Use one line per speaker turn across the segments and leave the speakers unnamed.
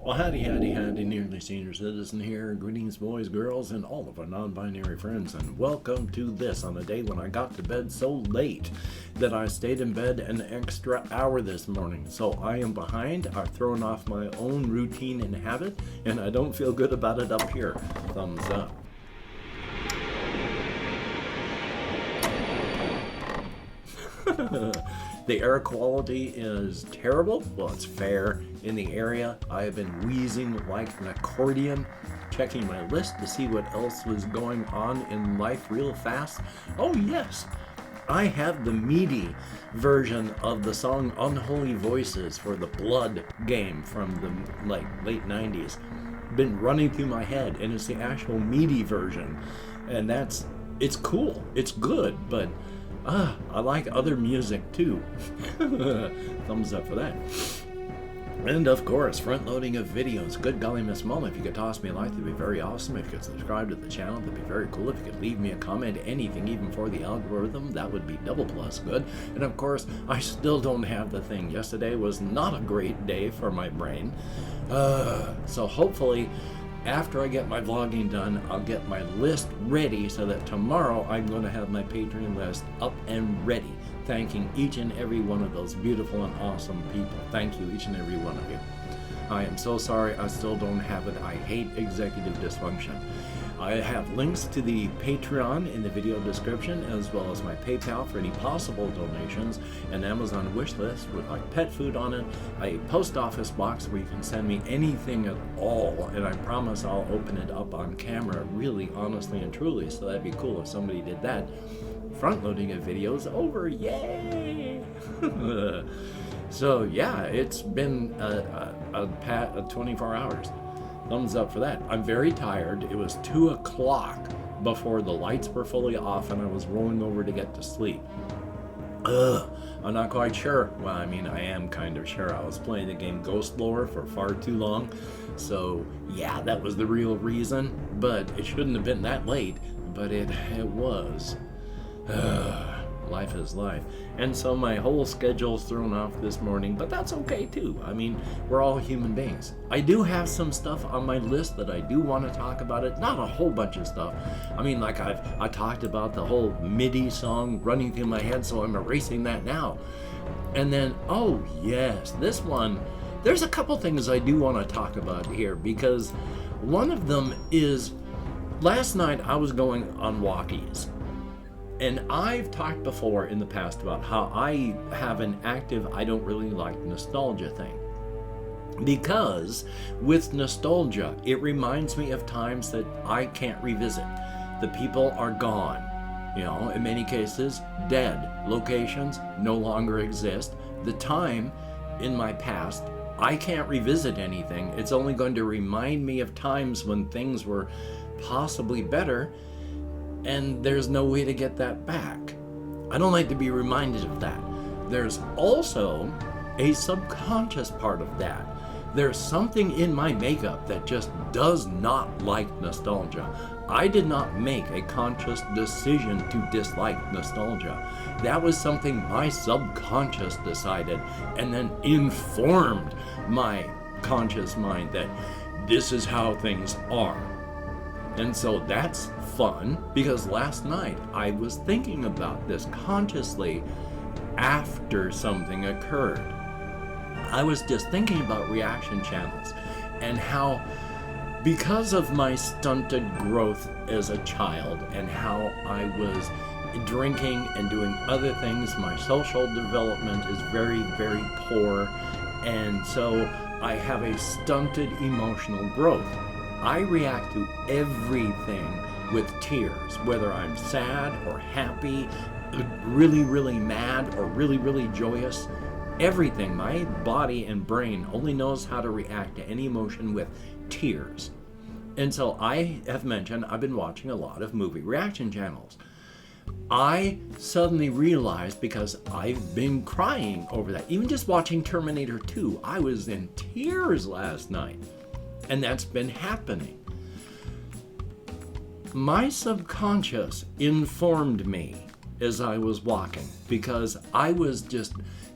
Well, howdy, nearly senior citizen here. Greetings, boys, girls, and all of our non-binary friends, and welcome to this on a day when I got to bed so late that I stayed in bed an extra hour this morning. So I am behind. I've thrown off my own routine and habit, and I don't feel good about it up here. Thumbs up. The air quality is terrible. Well, it's fair. In the area, I have been wheezing like an accordion, checking my list to see what else was going on in life real fast. Oh yes, I have the meaty version of the song Unholy Voices for the Blood game from the late 90s. Been running through my head, and it's the actual meaty version. And it's cool. It's good, but I like other music too. Thumbs up for that. And of course, front loading of videos. Good golly, Miss Mom, if you could toss me a like, that'd be very awesome. If you could subscribe to the channel, that'd be very cool. If you could leave me a comment, anything, even for the algorithm, that would be double plus good. And of course, I still don't have the thing. Yesterday was not a great day for my brain. So hopefully, after I get my vlogging done, I'll get my list ready so that tomorrow I'm going to have my Patreon list up and ready. Thanking each and every one of those beautiful and awesome people. Thank you, each and every one of you. I am so sorry I still don't have it. I hate executive dysfunction. I have links to the Patreon in the video description, as well as my PayPal for any possible donations, an Amazon wish list with like pet food on it, a post office box where you can send me anything at all, and I promise I'll open it up on camera really honestly and truly, so that'd be cool if somebody did that. Front loading of videos over, yay! So yeah, it's been a 24 hours. Thumbs up for that. I'm very tired. It was 2 o'clock before the lights were fully off and I was rolling over to get to sleep. I'm not quite sure. Well, I mean, I am kind of sure. I was playing the game Ghost Lore for far too long. So yeah, that was the real reason. But it shouldn't have been that late. But it was. Life is life. And so my whole schedule's thrown off this morning, but that's okay too. I mean, we're all human beings. I do have some stuff on my list that I do want to talk about it. Not a whole bunch of stuff. I mean, like I talked about the whole MIDI song running through my head, so I'm erasing that now. And then, oh yes, this one, there's a couple things I do want to talk about here, because one of them is, last night I was going on walkies. And I've talked before in the past about how I have an active, I don't really like nostalgia thing. Because with nostalgia, it reminds me of times that I can't revisit. The people are gone. You know, in many cases, dead. Locations no longer exist. The time in my past, I can't revisit anything. It's only going to remind me of times when things were possibly better, and there's no way to get that back. I don't like to be reminded of that. There's also a subconscious part of that. There's something in my makeup that just does not like nostalgia. I did not make a conscious decision to dislike nostalgia. That was something my subconscious decided and then informed my conscious mind that this is how things are. And so that's fun, because last night I was thinking about this consciously after something occurred. I was just thinking about reaction channels and how, because of my stunted growth as a child and how I was drinking and doing other things, my social development is very, very poor, and so I have a stunted emotional growth. I react to everything with tears, whether I'm sad or happy, really, really mad, or really, really joyous. Everything, my body and brain only knows how to react to any emotion with tears. And so I have mentioned I've been watching a lot of movie reaction channels. I suddenly realized, because I've been crying over that, even just watching Terminator 2, I was in tears last night. And that's been happening. My subconscious informed me as I was walking, because I was just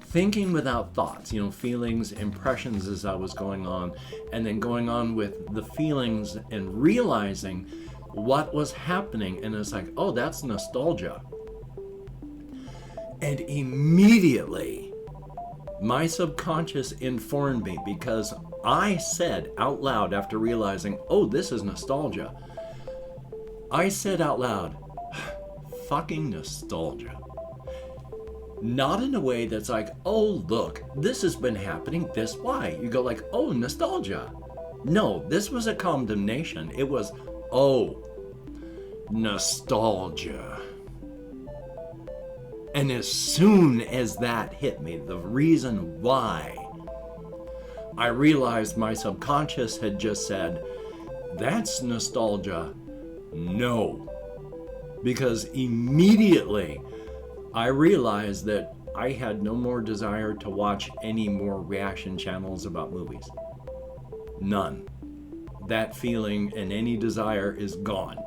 thinking without thoughts, feelings, impressions as I was going on, and then going on with the feelings and realizing what was happening. And it's like, oh, that's nostalgia. And immediately, my subconscious informed me, because I said out loud after realizing, oh, this is nostalgia. I said out loud, fucking nostalgia. Not in a way that's like, oh, look, this has been happening this way. You go like, oh, nostalgia. No, this was a condemnation. It was, oh, nostalgia. And as soon as that hit me, the reason why, I realized my subconscious had just said, that's nostalgia. No. Because immediately I realized that I had no more desire to watch any more reaction channels about movies. None. That feeling and any desire is gone.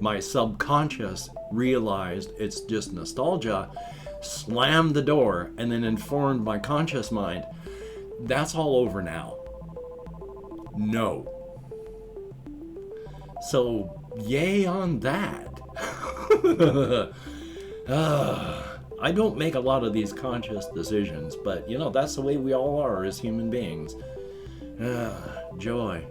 My subconscious realized it's just nostalgia, slammed the door, and then informed my conscious mind, that's all over now. No. So, yay on that. I don't make a lot of these conscious decisions, but that's the way we all are as human beings. Joy.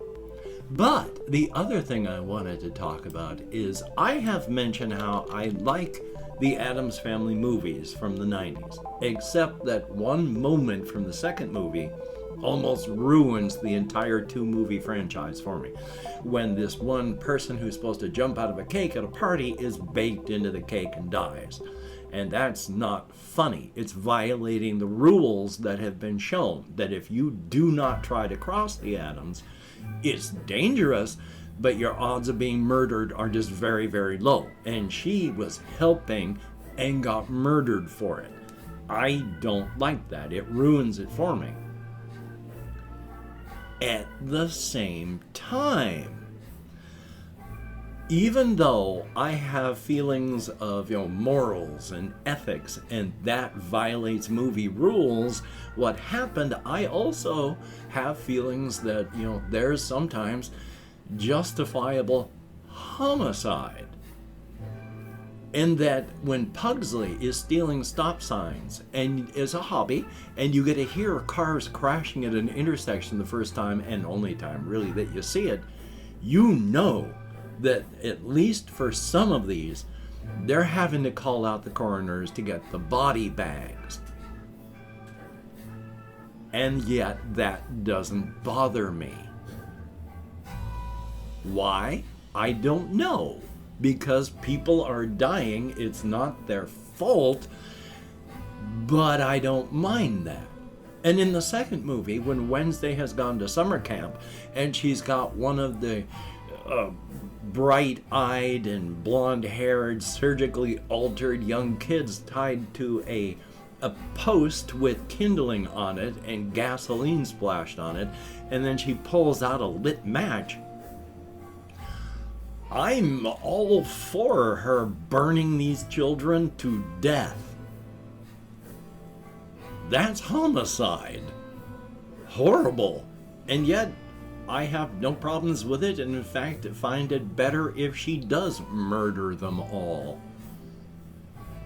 But the other thing I wanted to talk about is I have mentioned how I like the Addams Family movies from the 90s, except that one moment from the second movie almost ruins the entire 2-movie franchise for me. When this one person who's supposed to jump out of a cake at a party is baked into the cake and dies. And that's not funny. It's violating the rules that have been shown, that if you do not try to cross the Addams, it's dangerous, but your odds of being murdered are just very, very low. And she was helping and got murdered for it. I don't like that. It ruins it for me. At the same time, even though I have feelings of morals and ethics, and that violates movie rules, what happened, I also have feelings that there's sometimes justifiable homicide. And that when Pugsley is stealing stop signs and is a hobby, and you get to hear cars crashing at an intersection the first time and only time really that you see it, that at least for some of these, they're having to call out the coroners to get the body bags. And yet that doesn't bother me. Why? I don't know. Because people are dying, it's not their fault, but I don't mind that. And in the second movie, when Wednesday has gone to summer camp, and she's got one of the bright-eyed and blonde-haired, surgically altered young kids tied to a post with kindling on it and gasoline splashed on it, and then she pulls out a lit match, I'm all for her burning these children to death. That's homicide. Horrible. And yet, I have no problems with it, and in fact, find it better if she does murder them all.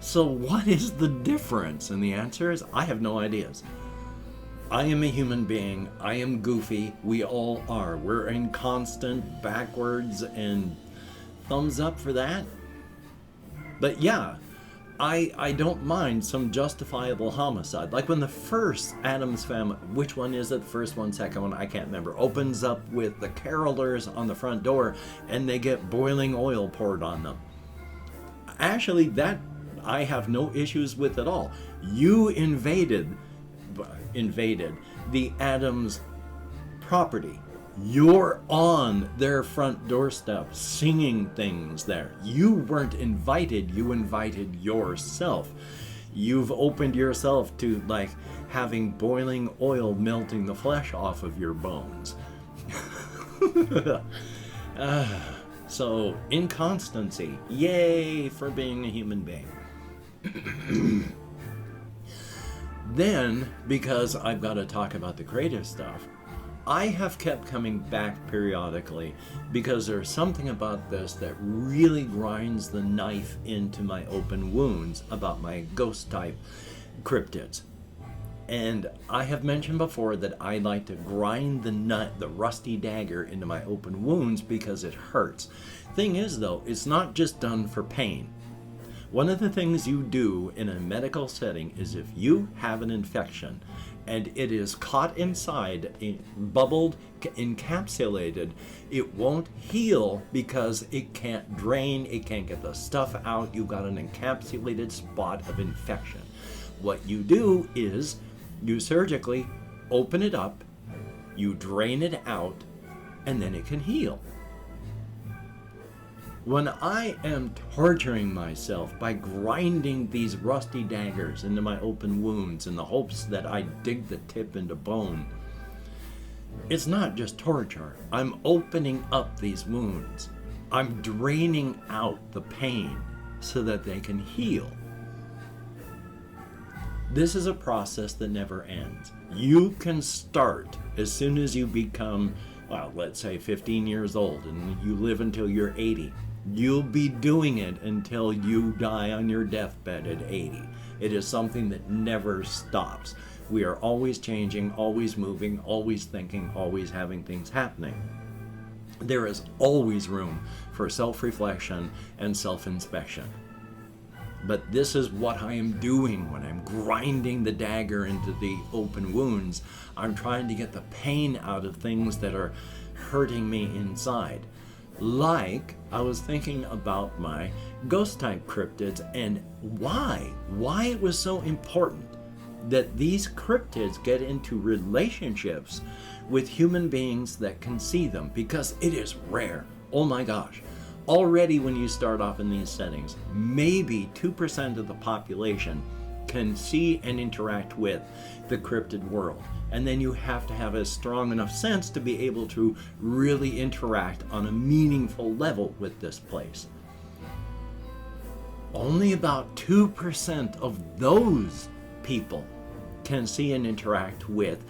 So what is the difference? And the answer is, I have no ideas. I am a human being. I am goofy. We all are. We're in constant backwards and thumbs up for that. But yeah, I don't mind some justifiable homicide. Like when the first Addams Family, which one is it? The first one, second one, I can't remember, opens up with the carolers on the front door and they get boiling oil poured on them. Actually, that I have no issues with at all. You invaded the Addams property. You're on their front doorstep singing things there. You weren't invited, you invited yourself. You've opened yourself to like having boiling oil melting the flesh off of your bones. So, inconstancy. Yay for being a human being. then, because I've got to talk about the creative stuff, I have kept coming back periodically because there's something about this that really grinds the knife into my open wounds about my ghost type cryptids. And I have mentioned before that I like to grind the rusty dagger into my open wounds because it hurts. Thing is though, it's not just done for pain. One of the things you do in a medical setting is if you have an infection and it is caught inside, bubbled, encapsulated, it won't heal because it can't drain, it can't get the stuff out. You've got an encapsulated spot of infection. What you do is you surgically open it up, you drain it out, and then it can heal. When I am torturing myself by grinding these rusty daggers into my open wounds in the hopes that I dig the tip into bone, it's not just torture. I'm opening up these wounds. I'm draining out the pain so that they can heal. This is a process that never ends. You can start as soon as you become, well, let's say 15 years old and you live until you're 80. You'll be doing it until you die on your deathbed at 80. It is something that never stops. We are always changing, always moving, always thinking, always having things happening. There is always room for self-reflection and self-inspection. But this is what I am doing when I'm grinding the dagger into the open wounds. I'm trying to get the pain out of things that are hurting me inside. Like, I was thinking about my ghost type cryptids and why it was so important that these cryptids get into relationships with human beings that can see them, because it is rare. Oh my gosh. Already when you start off in these settings, maybe 2% of the population can see and interact with the cryptid world. And then you have to have a strong enough sense to be able to really interact on a meaningful level with this place. Only about 2% of those people can see and interact with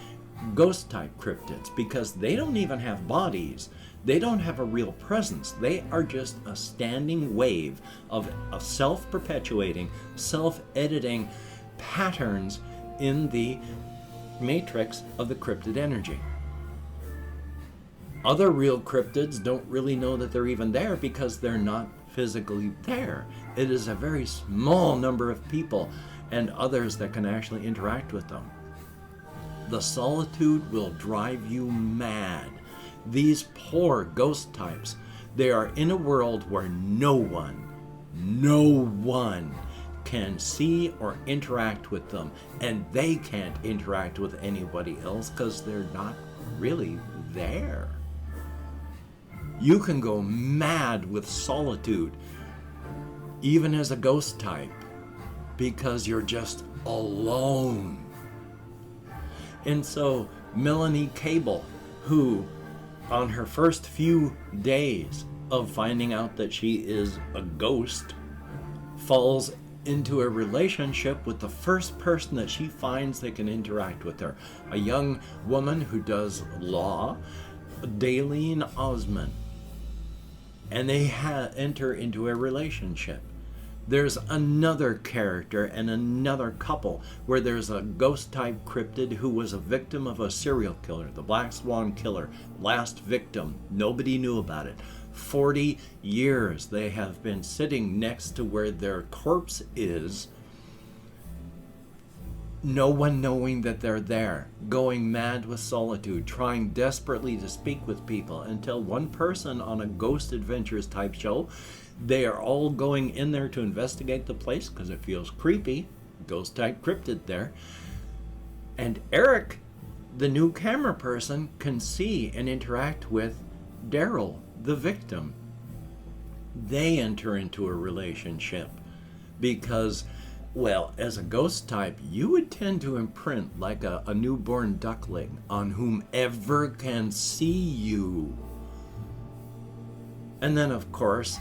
ghost type cryptids because they don't even have bodies. They don't have a real presence. They are just a standing wave of self-perpetuating, self-editing patterns in the matrix of the cryptid energy. Other real cryptids don't really know that they're even there because they're not physically there. It is a very small number of people and others that can actually interact with them. The solitude will drive you mad. These poor ghost types, they are in a world where no one can see or interact with them, and they can't interact with anybody else because they're not really there. You can go mad with solitude, even as a ghost type, because you're just alone. And so Melanie Cable, who on her first few days of finding out that she is a ghost, falls into a relationship with the first person that she finds that can interact with her, a young woman who does law, Daleen Osman, and they enter into a relationship. There's another character and another couple where there's a ghost type cryptid who was a victim of a serial killer, the Black Swan Killer, last victim. Nobody knew about it. 40 years they have been sitting next to where their corpse is, no one knowing that they're there, going mad with solitude, trying desperately to speak with people, until one person on a Ghost Adventures type show, they are all going in there to investigate the place because it feels creepy, ghost type cryptid there, and Eric, the new camera person, can see and interact with Daryl, the victim. They enter into a relationship because, well, as a ghost type, you would tend to imprint like a newborn duckling on whomever can see you. And then, of course,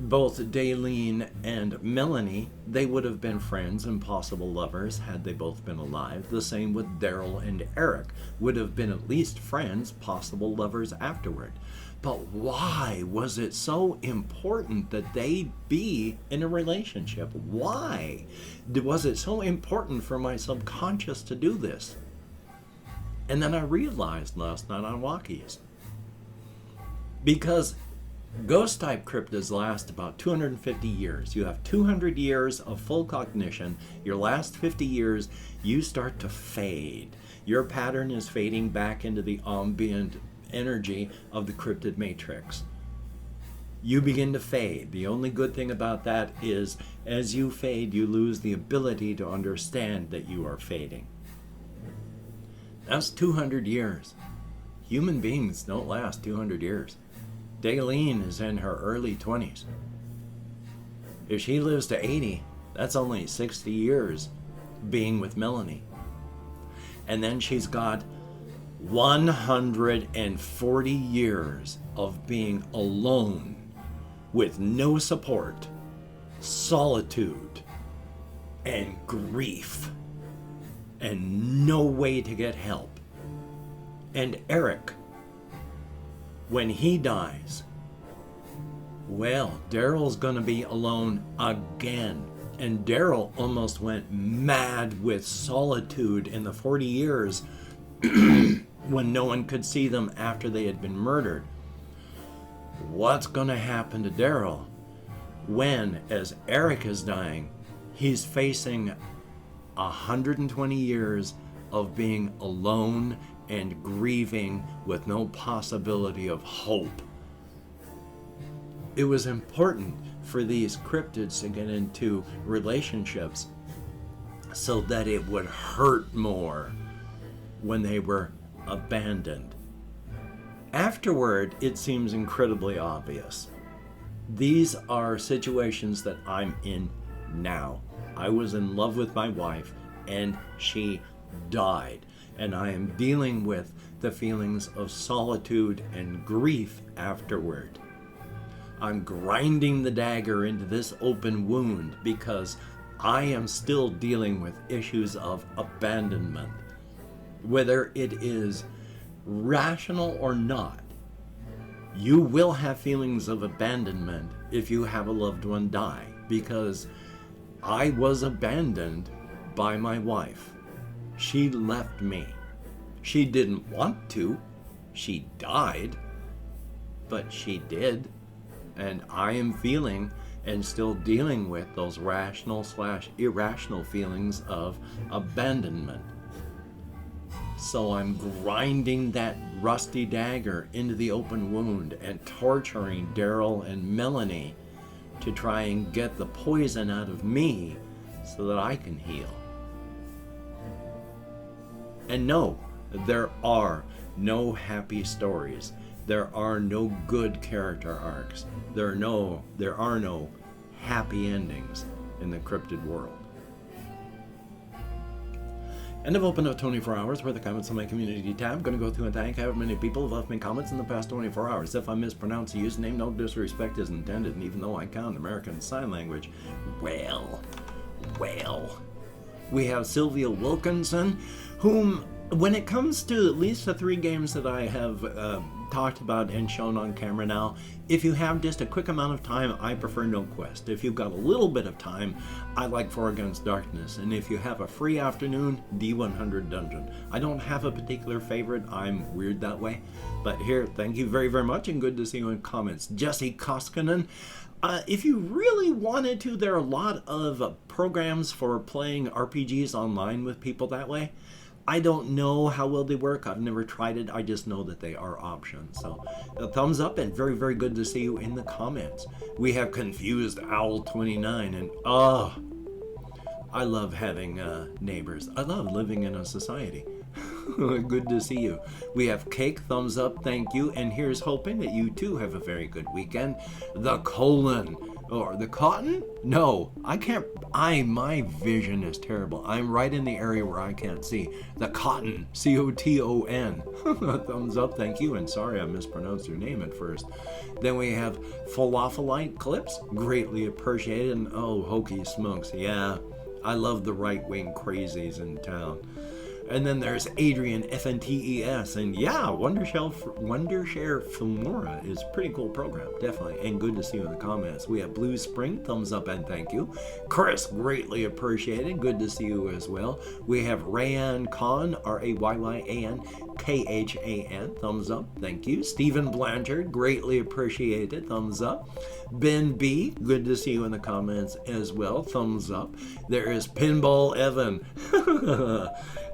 both Daleen and Melanie, they would have been friends and possible lovers had they both been alive. The same with Daryl and Eric, would have been at least friends, possible lovers afterward. But why was it so important that they be in a relationship? Why was it so important for my subconscious to do this? And then I realized last night on walkies. Because ghost-type cryptids last about 250 years. You have 200 years of full cognition. Your last 50 years, you start to fade. Your pattern is fading back into the ambient energy of the cryptid matrix. You begin to fade. The only good thing about that is as you fade, you lose the ability to understand that you are fading. That's 200 years. Human beings don't last 200 years. Daleen is in her early 20s. If she lives to 80, that's only 60 years being with Melanie. And then she's got 140 years of being alone with no support, solitude, and grief, and no way to get help. And Eric, when he dies, well, Daryl's gonna be alone again. And Daryl almost went mad with solitude in the 40 years when no one could see them after they had been murdered. What's gonna happen to Daryl when, as Eric is dying, he's facing 120 years of being alone and grieving with no possibility of hope? It was important for these cryptids to get into relationships so that it would hurt more when they were abandoned. Afterward, it seems incredibly obvious. These are situations that I'm in now. I was in love with my wife and she died. And I am dealing with the feelings of solitude and grief afterward. I'm grinding the dagger into this open wound because I am still dealing with issues of abandonment. Whether it is rational or not, you will have feelings of abandonment if you have a loved one die, because I was abandoned by my wife. She left me. She didn't want to. She died. But she did. And I am feeling and still dealing with those rational/irrational feelings of abandonment. So I'm grinding that rusty dagger into the open wound and torturing Daryl and Melanie to try and get the poison out of me so that I can heal. And no, there are no happy stories. There are no good character arcs. There are no happy endings in the cryptid world. And I've opened up 24 hours worth of comments on my community tab. I'm going to go through and thank however many people have left me comments in the past 24 hours. If I mispronounce a username, no disrespect is intended. And even though I count American Sign Language, well. We have Sylvia Wilkinson, whom, when it comes to at least the 3 games that I have talked about and shown on camera now, if you have just a quick amount of time, I prefer No Quest. If you've got a little bit of time, I like 4 Against Darkness. And if you have a free afternoon, D100 Dungeon. I don't have a particular favorite. I'm weird that way. But here, thank you very, very much, and good to see you in comments. Jesse Koskinen. If you really wanted to, there are a lot of programs for playing RPGs online with people that way. I don't know how well they work. I've never tried it. I just know that they are options. So a thumbs up, and very, very good to see you in the comments. We have Confused Owl 29, and I love having neighbors. I love living in a society. Good to see you. We have Cake, thumbs up, thank you. And here's hoping that you too have a very good weekend. The Colon. Or the cotton? No, I can't. My vision is terrible. I'm right in the area where I can't see. The cotton, C-O-T-O-N. Thumbs up, thank you. And sorry I mispronounced your name at first. Then we have Falafelite Clips, greatly appreciated. And oh, Hokey smokes, yeah. I love the right-wing crazies in town. And then there's Adrian FNTES, and yeah, Wondershare Filmora is a pretty cool program, definitely, and good to see you in the comments. We have Blue Spring, thumbs up and thank you. Chris, greatly appreciated, good to see you as well. We have Rayan Khan, RAYYAN-KHAN, thumbs up, thank you. Stephen Blanchard, greatly appreciated, thumbs up. Ben B, good to see you in the comments as well, thumbs up. There is Pinball Evan.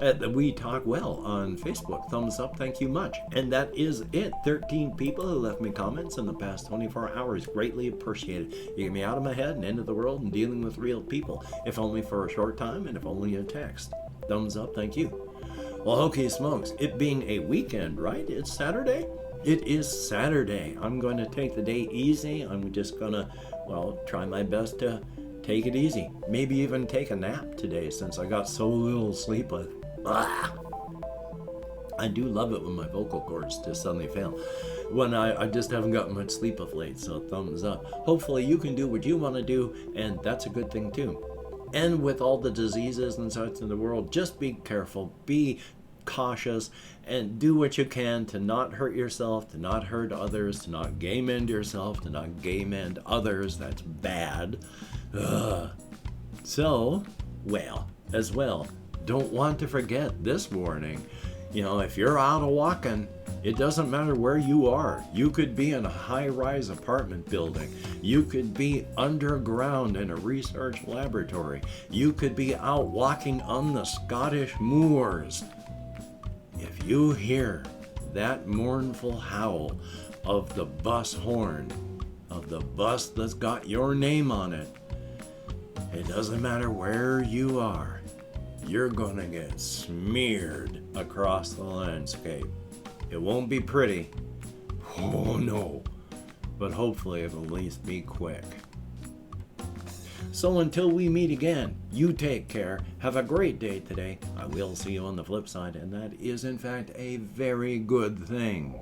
At the We Talk Well on Facebook. Thumbs up, thank you much. And that is it. 13 people who left me comments in the past 24 hours. Greatly appreciated. You get me out of my head and into the world and dealing with real people, if only for a short time and if only a text. Thumbs up, thank you. Well, Hokey smokes. It being a weekend, right? It's Saturday? It is Saturday. I'm going to take the day easy. I'm just going to, well, try my best to take it easy. Maybe even take a nap today since I got so little sleep with. I do love it when my vocal cords just suddenly fail. When I just haven't gotten much sleep of late, so thumbs up. Hopefully you can do what you want to do, and that's a good thing too. And with all the diseases and such in the world, just be careful, be cautious, and do what you can to not hurt yourself, to not hurt others, to not game end yourself, to not game end others. That's bad. So, well, as well, don't want to forget this warning. You know, if you're out walking, it doesn't matter where you are. You could be in a high-rise apartment building. You could be underground in a research laboratory. You could be out walking on the Scottish moors. If you hear that mournful howl of the bus horn, of the bus that's got your name on it, it doesn't matter where you are, you're gonna get smeared across the landscape. It won't be pretty, oh no, but hopefully it'll at least be quick. So until we meet again, you take care, have a great day today. I will see you on the flip side, and that is in fact a very good thing.